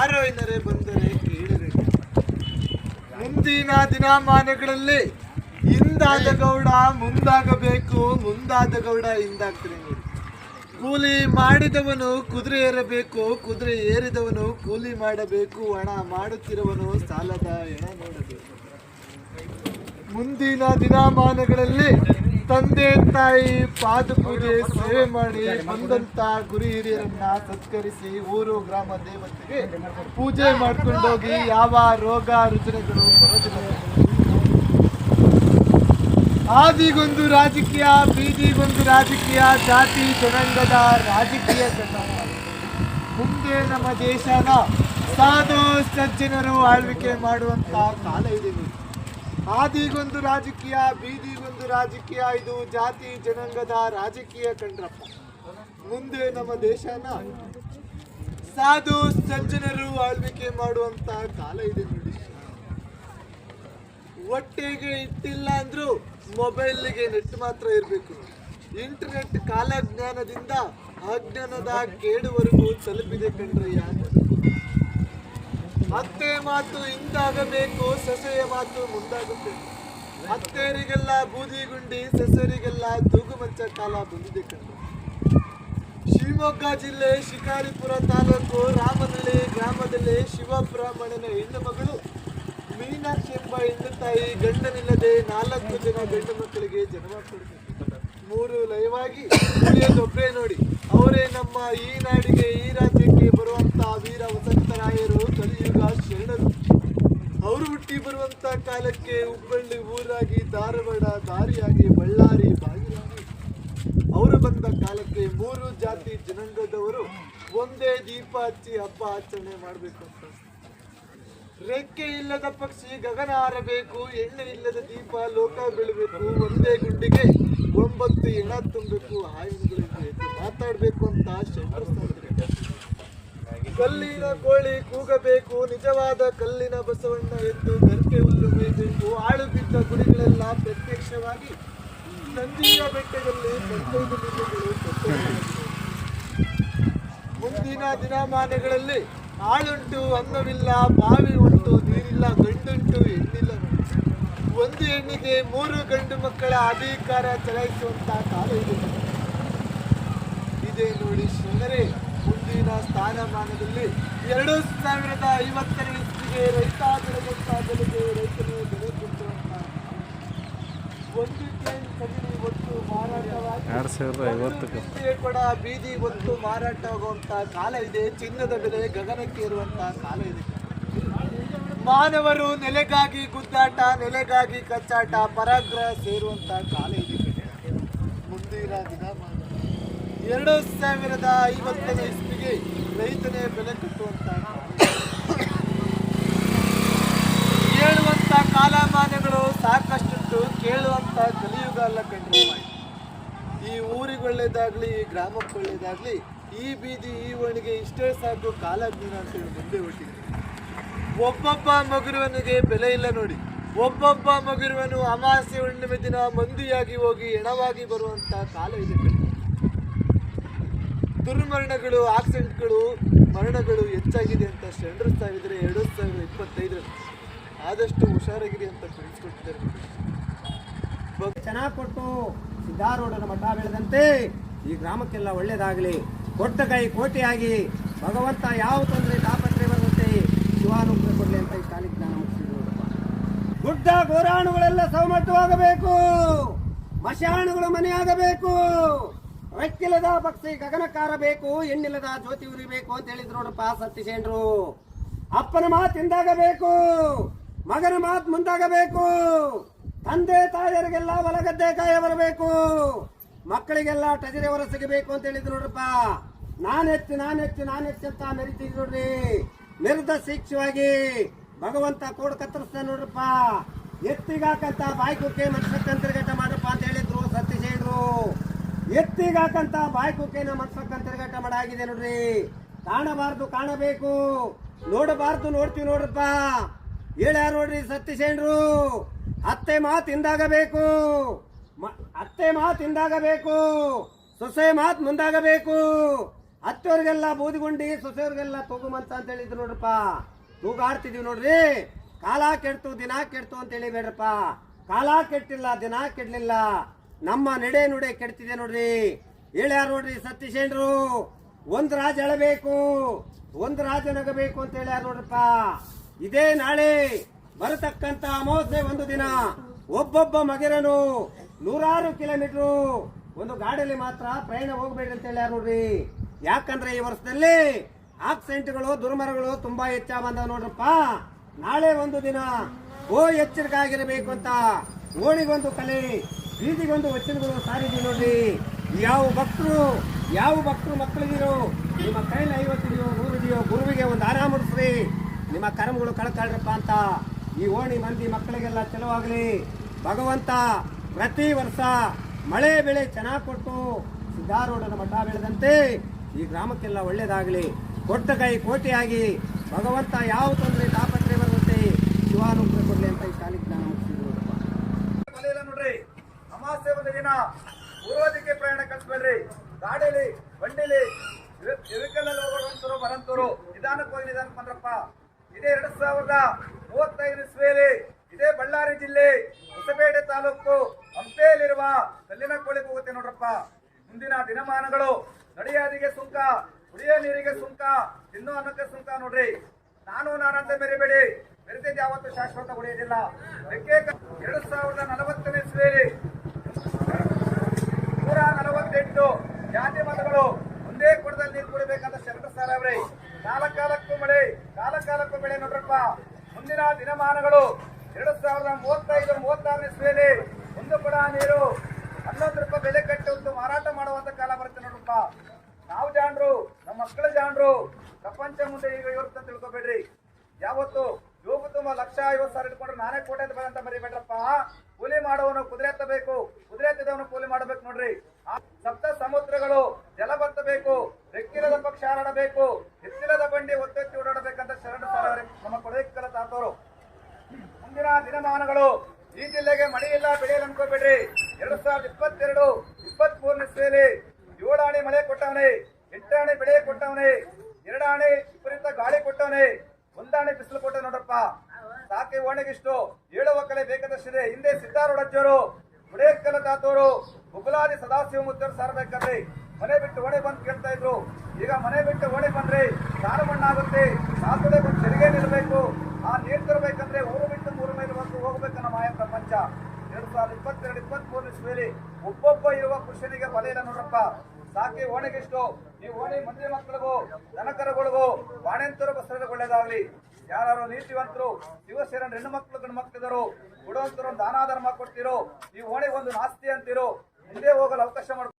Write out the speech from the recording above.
ಬಾರೋಯ್ನರೆ ಬಂದರೆ ಕೇಳಿರೆ. ಮುಂದಿನ ದಿನಮಾನಗಳಲ್ಲಿ ಹಿಂದಾದ ಗೌಡ ಮುಂದಾಗಬೇಕು, ಮುಂದಾದ ಗೌಡ ಹಿಂದಾಗ್ತಾರೆ ನೋಡಿ. ಕೂಲಿ ಮಾಡಿದವನು ಕುದುರೆ ಏರಬೇಕು, ಕುದುರೆ ಏರಿದವನು ಕೂಲಿ ಮಾಡಬೇಕು, ಹಣ ಮಾಡುತ್ತಿರುವನು ಸಾಲದ ಹೆಣ ನೋಡಬೇಕು. ಮುಂದಿನ ದಿನಮಾನಗಳಲ್ಲಿ ತಂದೆ ತಾಯಿ ಪಾದಪೂಜೆ ಸೇವೆ ಮಾಡಿ ಬಂದಂತ ಗುರು ಹಿರಿಯರನ್ನ ಸತ್ಕರಿಸಿ ಊರು ಗ್ರಾಮ ದೇವತೆಗೆ ಪೂಜೆ ಮಾಡ್ಕೊಂಡೋಗಿ ಯಾವ ರೋಗ ರುಜಿನಗಳು ಬರೋದಿಲ್ಲ. ಆದಿಗೊಂದು ರಾಜಕೀಯ, ಬೀದಿಗೊಂದು ರಾಜಕೀಯ, ಜಾತಿ ಜನಾಂಗದ ರಾಜಕೀಯ ಮುಂದೆ ನಮ್ಮ ದೇಶನ ಸಾಧು ಸಜ್ಜನರು ಆಳ್ವಿಕೆ ಮಾಡುವಂತ ಕಾಲ ಇದೆ. ಆದಿಗೊಂದು ರಾಜಕೀಯ, ಬೀದಿಗೊಂದು ರಾಜಕೀಯ, ಇದು ಜಾತಿ ಜನಾಂಗದ ರಾಜಕೀಯ ಕಂಡ್ರಪ್ಪ. ಮುಂದೆ ನಮ್ಮ ದೇಶನ ಸಾಧು ಸಜ್ಜನರು ಆಳ್ವಿಕೆ ಮಾಡುವಂತ ಕಾಲ ಇದೆ ನೋಡಿ. ಹೊಟ್ಟೆಗೆ ಇಟ್ಟಿಲ್ಲ ಅಂದ್ರೂ ಮೊಬೈಲ್ಗೆ ನೆಟ್ ಮಾತ್ರ ಇರಬೇಕು. ಇಂಟರ್ನೆಟ್ ಕಾಲಜ್ಞಾನದಿಂದ ಅಜ್ಞಾನದ ಕೇಡುವರೆಗೂ ತಲುಪಿದೆ ಕಂಡ್ರೆ ಯಾರು. ಅತ್ತೆ ಮಾತು ಹಿಂದಾಗಬೇಕು, ಸೊಸೆಯ ಮಾತು ಮುಂದಾಗಬೇಕು. ಅತ್ತೆಯರಿಗೆಲ್ಲ ಬೂದಿ ಗುಂಡಿ, ಸೊಸೆಯರಿಗೆಲ್ಲ ತೂಗು ಮಂಚ ಕಾಲ ಬಂದಿದೆ ಕಂಡು. ಶಿವಮೊಗ್ಗ ಜಿಲ್ಲೆ ಶಿಕಾರಿಪುರ ತಾಲೂಕು ರಾಮನಹಳ್ಳಿ ಗ್ರಾಮದಲ್ಲಿ ಶಿವಬ್ರಾಹ್ಮಣನ ಹೆಣ್ಣು ಮಗಳು ಮೀನಾಕ್ಷಿ ಎಂಬ ಹೆಣ್ಣು ತಾಯಿ ಗಂಡನಿಲ್ಲದೆ 4 ಜನ ಗಂಡು ಮಕ್ಕಳಿಗೆ ಜನ್ಮ ಕೊಡ್ತಾರೆ. 3 ಲಯವಾಗಿ ಉಳಿಯೋದೊಬ್ಬರೇ ನೋಡಿ. ಅವರೇ ನಮ್ಮ ಈ ನಾಡಿಗೆ, ಈ ರಾಜ್ಯಕ್ಕೆ ಬರುವಂತ ವೀರ ವಸಂತರಾಯರು, ಕಲಿಯುಗ ಶರಣರು. ಅವರು ಹುಟ್ಟಿ ಬರುವಂತ ಕಾಲಕ್ಕೆ ಹುಬ್ಬಳ್ಳಿ ಊರಾಗಿ, ಧಾರವಾಡ ದಾರಿಯಾಗಿ, ಬಳ್ಳಾರಿ ಬಾಗಿಲಾಗಿ ಅವರು ಬಂದ ಕಾಲಕ್ಕೆ 3 ಜಾತಿ ಜನಾಂಗದವರು ಒಂದೇ ದೀಪ ಹಚ್ಚಿ ಹಬ್ಬ ಆಚರಣೆ ಮಾಡಬೇಕು ಅಂತ. ರೆಕ್ಕೆ ಇಲ್ಲದ ಪಕ್ಷಿ ಗಗನ ಹಾರಬೇಕು, ಎಣ್ಣೆ ಇಲ್ಲದ ದೀಪ ಲೋಕ ಬೀಳಬೇಕು, ಒಂದೇ ಗುಂಡಿಗೆ 9 ಹೆಣ ತುಂಬಬೇಕು, ಆಯುಧಗಳಿಗೆ ಮಾತಾಡಬೇಕು ಅಂತ ಶಂಕರ. ಕಲ್ಲಿನ ಕೋಳಿ ಕೂಗಬೇಕು, ನಿಜವಾದ ಕಲ್ಲಿನ ಬಸವಣ್ಣ ಎಂದು ಗರ್ಕೆ ಹುಲ್ಲು ಮೇಯಬೇಕು. ಆಳು ಬಿದ್ದ ಗುಡಿಗಳೆಲ್ಲ ಪ್ರತ್ಯಕ್ಷವಾಗಿ ನಂದಿಯ ಬೆಟ್ಟದಲ್ಲಿ 15 ಲಿಂಗಗಳು. ಮುಂದಿನ ದಿನಮಾನಗಳಲ್ಲಿ ಆಳುಂಟು ಅನ್ನವಿಲ್ಲ, ಬಾವಿ ಉಂಟು ನೀರಿಲ್ಲ, ಗಂಡುಂಟು ಹೆಣ್ಣಿಲ್ಲ. ಒಂದು ಹೆಣ್ಣಿಗೆ 3 ಗಂಡು ಮಕ್ಕಳ ಅಧಿಕಾರ ಚಲಾಯಿಸುವಂತ ಕಾಲ ಇದೆ ನೋಡಿ ಶರಣರೇ. ಮುಂದಿನ ಸ್ಥಾನಮಾನದಲ್ಲಿ 2050ನೇ ಇಸ್ವಿಗೆ ರೈತ ಬೆಳೆದಂತ ಬೆಲೆಗೆ ರೈತನು ಬೆಲೆ ಕೊಟ್ಟುವಂತ 1 ಟನ್ ಕಡಿಮೆ ಒಟ್ಟು ಮಾರಾಟವಾಗಿ 2050 ಕೂಡ ಬೀದಿ ಒತ್ತು ಮಾರಾಟವಾಗುವಂತ ಕಾಲ ಇದೆ. ಚಿನ್ನದ ಬೆಲೆ ಗಗನಕ್ಕೆ ಇರುವಂತ ಕಾಲ ಇದೆ. ಮಾನವರು ನೆಲೆಗಾಗಿ ಗುದ್ದಾಟ, ನೆಲೆಗಾಗಿ ಕಚ್ಚಾಟ, ಪರಾಗ್ರಹ ಸೇರುವಂತ ಕಾಲ ಇದೆ. ಮುಂದಿನ ದಿನಮಾನ 2050ನೇ ಇಸ್ವಿಗೆ ರೈತನೇ ಬೆಲೆ ಕಟ್ಟುವಂತ ಹೇಳುವಂತ ಕಾಲಮಾನಗಳು ಸಾಕಷ್ಟು ಕೇಳುವಂತ ಕಲಿಯುಗ ಅಲ್ಲ ಕಂಡ್ರೆ. ಈ ಊರಿಗೆ ಒಳ್ಳೇದಾಗ್ಲಿ, ಈ ಗ್ರಾಮಕ್ಕೆ ಒಳ್ಳೇದಾಗ್ಲಿ, ಈ ಬೀದಿ ಈ ಓಣಿಗೆ ಇಷ್ಟೇ ಸಾಕು ಕಾಲಜ್ಞಾನ ಅಂತೇಳಿ ಮುಂದೆ ಹೊಟ್ಟಿದೆ. ಒಬ್ಬೊಬ್ಬ ಮಗುರುವನಿಗೆ ಬೆಲೆ ಇಲ್ಲ ನೋಡಿ. ಒಬ್ಬೊಬ್ಬ ಮಗುರುವನು ಅಮಾವಾಸ್ಯೆ ಹುಣ್ಣಿಮೆ ದಿನ ಮಂದಿಯಾಗಿ ಹೋಗಿ ಹೆಣವಾಗಿ ಬರುವಂತ ಕಾಲ ಇದೆ. ದುರ್ಮರಣಗಳು, ಆಕ್ಸಿಡೆಂಟ್ಗಳು, ಮರಣಗಳು ಹೆಚ್ಚಾಗಿದೆ ಅಂತ ಶರಣರಿಸ್ತಾ ಇದ್ರೆ 2025 ಆದಷ್ಟು ಹುಷಾರಾಗಿರಿ ಅಂತ ತಿಳಿಸ್ಕೊಟ್ಟಿದ್ದಾರೆ. ಚೆನ್ನಾಗಿ ಕೊಟ್ಟು ಸಿದ್ಧಾರೂಢನ ಮಠ ಬೆಳೆದಂತೆ ಈ ಗ್ರಾಮಕ್ಕೆಲ್ಲ ಒಳ್ಳೇದಾಗಲಿ. ಕೊಟ್ಟ ಕೈ ಕೋಟಿಯಾಗಿ ಭಗವಂತ ಯಾವ ತೊಂದರೆ ತಾಪತ್ರೆ ಬರುವಂತೆ ಶಿವಾನುಗ್ರಹ ಕೊಡಲಿ ಅಂತ ಈ ಕಾಲಿಗೆ ಜ್ಞಾನ ಮುಗಿಸಿದ್ರು. ಗುಡ್ಡ ಗೋರಾಣುಗಳೆಲ್ಲ ಸೌಮಟ್ಟವಾಗಬೇಕು, ಮಶಾಣುಗಳು ಮನೆಯಾಗಬೇಕು, ರೆಕ್ಕಿಲ್ಲದ ಪಕ್ಷಿ ಗಗನಕ್ಕಾರಬೇಕು, ಹೆಣ್ಣಿಲ್ಲದ ಜ್ಯೋತಿ ಉರಿಬೇಕು ಅಂತ ಹೇಳಿದ್ರು ನೋಡಪ್ಪ ಸತ್ಯಸೇನರು. ಅಪ್ಪನ ಮಾತು ಹಿಂದಾಗಬೇಕು, ಮಗನ ಮಾತು ಮುಂದಾಗಬೇಕು, ತಂದೆ ತಾಯಿಯರಿಗೆಲ್ಲ ಹೊಲಗದ್ದೆ ಕಾಯ ಬರಬೇಕು, ಮಕ್ಕಳಿಗೆಲ್ಲ ಟಜರೆ ಹೊರ ಸಿಗಬೇಕು ಅಂತ ಹೇಳಿದ್ರು ನೋಡ್ರಪ್ಪ. ನಾನೆಚ್ಚು ಅಂತ ಮೆರಿತಿದ್ರು ನೋಡ್ರಿ. ಮೆರೆದ ಶಿಕ್ಷವಾಗಿ ಭಗವಂತ ಕೋಡ್ ಕತ್ತರಿಸ್ತಾನೆ ನೋಡ್ರಪ್ಪ. ಎತ್ತಿಗಾಕಂತ ಬಾಯ್ಕುಕ್ಕೆ ಮನ್ಸಕ್ಕಂತ ತಿರುಗಾಟ ಮಾಡ್ರಪ್ಪ ಅಂತ ಹೇಳಿದ್ರು ಸತ್ಯಸೇನರು. ಎತ್ತಿಗಾಕಂತ ಬಾಯ್ಕುಕ್ಕೆನ ಮನ್ಸಕ್ಕಂತ ತಿರುಗಾಟ ಮಾಡಾಗಿದೆ ನೋಡ್ರಿ. ಕಾಣಬಾರ್ದು ಕಾಣಬೇಕು, ನೋಡಬಾರ್ದು ನೋಡ್ತೀವಿ ನೋಡ್ರಪ್ಪ. ಹೇಳ್ಯಾರ ನೋಡ್ರಿ ಸತ್ಯಸೇನರು. ಅತ್ತೆ ಮಾತು ಹಿಂದಾಗಬೇಕು, ಅತ್ತೆ ಮಾತು ಹಿಂದಾಗಬೇಕು, ಸೊಸೆ ಮಾತು ಮುಂದಾಗಬೇಕು, ಅತ್ತವ್ರಿಗೆಲ್ಲ ಬೂದಿಗುಂಡಿ ಸೊಸೆಯವ್ರಿಗೆಲ್ಲ ತೂಗುಮಂತ ಅಂತ ಹೇಳಿದ್ರು ನೋಡ್ರಪ್ಪ. ತೂಗಾಡ್ತಿದೀವಿ ನೋಡ್ರಿ. ಕಾಲ ಕೆಡ್ತು ದಿನ ಕೆಡ್ತು ಅಂತ ಹೇಳಿಬೇಡ್ರಪ್ಪ. ಕಾಲ ಕೆಟ್ಟಿಲ್ಲ, ದಿನ ಕೆಡ್ಲಿಲ್ಲ, ನಮ್ಮ ನಡೆ ನುಡೆ ಕೆಡ್ತಿದೆ ನೋಡ್ರಿ. ಹೇಳ್ಯಾರ ನೋಡ್ರಿ ಸತ್ಯಸೇನರು, ಒಂದ್ ರಾಜ ಎಳಬೇಕು, ಒಂದ್ ರಾಜ ನಗಬೇಕು ಅಂತ ಹೇಳ್ಯಾರ ನೋಡ್ರಪ್ಪ. ಇದೇ ನಾಳೆ ಬರತಕ್ಕಂತ ಅಮಾವಾಸ್ಯೆ ಒಂದು ದಿನ ಒಬ್ಬೊಬ್ಬ ಮಗಿರನು 100 ಕಿಲೋಮೀಟರ್ ಒಂದು ಗಾಡಿಯಲ್ಲಿ ಮಾತ್ರ ಪ್ರಯಾಣ ಹೋಗ್ಬೇಡಿ ಅಂತ ಹೇಳ್ಯಾರ ನೋಡ್ರಿ. ಯಾಕಂದ್ರೆ ಈ ವರ್ಷದಲ್ಲಿ ಆಕ್ಸಿಡೆಂಟ್ಗಳು ದುರ್ಮರಗಳು ತುಂಬಾ ಹೆಚ್ಚಾಗ ಬಂದಾವ ನೋಡ್ರಪ್ಪ. ನಾಳೆ ಒಂದು ದಿನ ಎಚ್ಚರಿಕೆ ಆಗಿರಬೇಕು ಅಂತ ಓಣಿಗೊಂದು ಕಲೆ, ಬೀದಿಗೊಂದು ವಚನಗಳು ಸಾರಿದೀವಿ ನೋಡ್ರಿ. ಯಾವ ಭಕ್ತರು ಮಕ್ಕಳಿಗಿರೋ ನಿಮ್ಮ ಕೈಲಿ 50 ಇದೆಯೋ 100 ಇದೆಯೋ ಗುರುವಿಗೆ ಒಂದು ಆರಾಮ ಮುಡಿಸ್ರಿ, ನಿಮ್ಮ ಕರ್ಮಗಳು ಕಳ್ಕೊಳ್ರಪ್ಪ ಅಂತ ಈ ಓಣಿ ಮಂದಿ ಮಕ್ಕಳಿಗೆಲ್ಲ ಚಲುವಾಗಲಿ. ಭಗವಂತ ಪ್ರತಿ ವರ್ಷ ಮಳೆ ಬೆಳೆ ಚೆನ್ನಾಗಿ ಕೊಟ್ಟು ಸಿದ್ದಾರೂಢನ ಮಠ ಬೆಳೆದಂತೆ ಈ ಗ್ರಾಮಕ್ಕೆಲ್ಲ ಒಳ್ಳೇದಾಗಲಿ. ಕೊಟ್ಟ ಕೈ ಕೋಟಿಯಾಗಿ ಭಗವಂತ ಯಾವ ತೊಂದರೆ ತಾಪತ್ರೆ ಬರುತ್ತೆ ಶಿವಾನುಗ್ರಹ ಕೊಡ್ಲಿ ಅಂತ ಈ ಕಾಲಿಗೆ ನಾನು ಮುಗಿಸಿದ್ರು ನೋಡ್ರಿ. ಅಮಾವಾಸ್ಯೆ ಒಂದು ದಿನ ಪೂರ್ವದಿಕ್ಕೆ ಪ್ರಯಾಣ ಕಳಿಸ್ಬೇಡ್ರಿ. ಗಾಡಿಲಿ ಬಂಡಿಲಿ ವೆಹಿಕಲ್ ಹೋಗೋಂತರು ಬರಂತರು ನಿಧಾನಕ್ಕೆ ಹೋಗಿ ನಿಧಾನಕ್ಕೆ ಬಂದ್ರಪ್ಪ. ಇದೇ 2035 ಇಸ್ವಿಯಲ್ಲಿ ಇದೇ ಬಳ್ಳಾರಿ ಜಿಲ್ಲೆ ಹೊಸಪೇಟೆ ತಾಲೂಕು ಹಂಪೆಯಲ್ಲಿರುವ ಕಲ್ಲಿನ ಕೋಳಿಗೆ ಹೋಗುತ್ತೆ ನೋಡ್ರಪ್ಪ. ಮುಂದಿನ ದಿನಮಾನಗಳು ನಡೆಯಾದಿಗೆ ಸುಂಕ, ಕುಡಿಯೋ ನೀರಿಗೆ ಸುಂಕ, ತಿನ್ನೋ ಅನ್ನಕ್ಕೆ ಸುಂಕ ನೋಡ್ರಿ. ನಾನಂತ ಮೆರಿಬೇಡಿ, ಮೆರೆದಿದ್ದು ಯಾವತ್ತು ಶಾಶ್ವತ ಉಳಿಯೋದಿಲ್ಲ. 2040 ಇಸ್ವಿಯಲ್ಲಿ 148 ಜಾತಿ ಮತಗಳು ಒಂದೇ ಕೊಡದಲ್ಲಿ ನೀರು ಕುಡಿಬೇಕಂತ ಶರಣ ಸಾರವ್ರಿ. ಕಾಲಕ್ಕೂ ಮಳೆ, ಕಾಲಕ್ಕೂ ಬೆಳೆ ನೋಡ್ರಪ್ಪ. ಮುಂದಿನ ದಿನಮಾನಗಳು 2035-36 ಇಸ್ವಿಯಲ್ಲಿ ಒಂದು ಕೊಡ ನೀರು 11 ರೂಪಾಯಿ ಬೆಲೆ ಕಟ್ಟಿ ಒಂದು ಮಾರಾಟ ಮಾಡುವಂತ ಕಾಲ ಬರುತ್ತೆ ನೋಡ್ರಪ್ಪ. ನಾವು ಜಾಣರು, ನಮ್ಮ ಮಕ್ಕಳು ಜಾಣರು, ಪ್ರಪಂಚ ಮುಂದೆ ಈಗ ಇರುತ್ತೆ ಅಂತ ತಿಳ್ಕೊಬೇಡ್ರಿ. ಯಾವತ್ತು ಯೋಗ ತುಂಬ 1,50,000 ಇಟ್ಕೊಂಡ್ರೆ ನಾನೇ ಕೋಟೆ ಅಂತ ಬರಂತ ಮರಿಬೇಡ್ರಪ್ಪ. ಕೂಲಿ ಮಾಡುವವನು ಕುದುರೆ ಎತ್ತಬೇಕು, ಕುದುರೆ ಎತ್ತಿದವನು ಕೂಲಿ ಮಾಡಬೇಕು ನೋಡ್ರಿ. ಸಪ್ತ ಸಮುದ್ರಗಳು ಜಲ ಬರ್ತಬೇಕು, ರೆಕ್ಕಿರದ ಪಕ್ಷ ಹಾರಾಡಬೇಕು, ಎತ್ತಿರದ ಬಂಡಿ ಒತ್ತೆತ್ತಿ ಓಡಾಡಬೇಕಂತ ಶರಣ ಸಾರ ನಮ್ಮ ಕೊಡೈಕಲ ತಾತವರು. ಮುಂದಿನ ದಿನಮಾನಗಳು ಈ ಜಿಲ್ಲೆಗೆ ಮಳೆ ಇಲ್ಲ, ಬೆಳೆಯಲ್ಲ ಅನ್ಕೋಬೇಡ್ರಿ. 2022-23 ಇಸ್ವಿಯಲ್ಲಿ 7 ಆಣೆ ಮಳೆ ಕೊಟ್ಟವನೇ, 8 ಆಣೆ ಬೆಳೆ ಕೊಟ್ಟವನೇ, 2 ಆಣೆ ವಿಪರೀತ ಗಾಳಿ ಕೊಟ್ಟವನೇ, 1 ಆಣೆ ಬಿಸಿಲು ಕೊಟ್ಟ ನೋಡ್ರಪ್ಪ. ಸಾಕೆ ಓಣೆಗಿಷ್ಟು 7 ಒಕ್ಕಲೆ ಬೇಕಾದಷ್ಟಿದೆ. ಹಿಂದೆ ಸಿದ್ದಾರೂಢಜ್ಜರು, ಗುಡೇಕಲ ತಾತವರು, ಗುಬ್ಬಲಾದಿ ಸದಾಶಿವ ಮುತ್ತರು ಸಾರಬೇಕಂದ್ರಿ. ಮನೆ ಬಿಟ್ಟು ಓಣೆ ಬಂದು ಕೇಳ್ತಾ ಇದ್ರು. ಈಗ ಮನೆ ಬಿಟ್ಟು ಓಣೆ ಬಂದ್ರೆ ಸಾರು ಮಣ್ಣಾಗುತ್ತೆ, ಸಾತುಡೆ ಬಂದು ತೆರಿಗೆ ನಿಲ್ಲಬೇಕು. ಆ ನೀರು ತರಬೇಕಂದ್ರೆ ಊರು ಬಿಟ್ಟು 3 ಮೈಲು ಹೋಗ್ಬೇಕನ್ನ ಮಾಯ ಪ್ರಪಂಚ. 2022-23 ಇಸ್ವಿಯಲ್ಲಿ ಒಬ್ಬೊಬ್ಬ ಇರುವ ಪುರುಷನಿಗೆ ಬಲ ಇಲ್ಲ ನೋಡ್ರಪ್ಪ. ಸಾಕಿ ಓಣೆಗಿಷ್ಟು. ಈ ಓಣಿ ಮಂದಿ ಮಕ್ಕಳಿಗೂ ದನಕರುಗಳಿಗೂ ಬಾಣೆಂತರು ಬಸ್ರದ ಒಳ್ಳೇದಾಗ್ಲಿ. ಯಾರು ನೀತಿವಂತರು ಶಿವಶರಣ ಹೆಣ್ಣು ಮಕ್ಕಳು ಗಂಡು ಮಕ್ಕಳಿದರು ಕೊಡುವಂತರು ದಾನ ಧರ್ಮ ಕೊಡ್ತಿರೋ, ಈ ಓಣೆಗೆ ಒಂದು ನಾಸ್ತಿ ಅಂತಿರೋ, ಮುಂದೆ ಹೋಗಲು ಅವಕಾಶ ಮಾಡ್ಕೊ.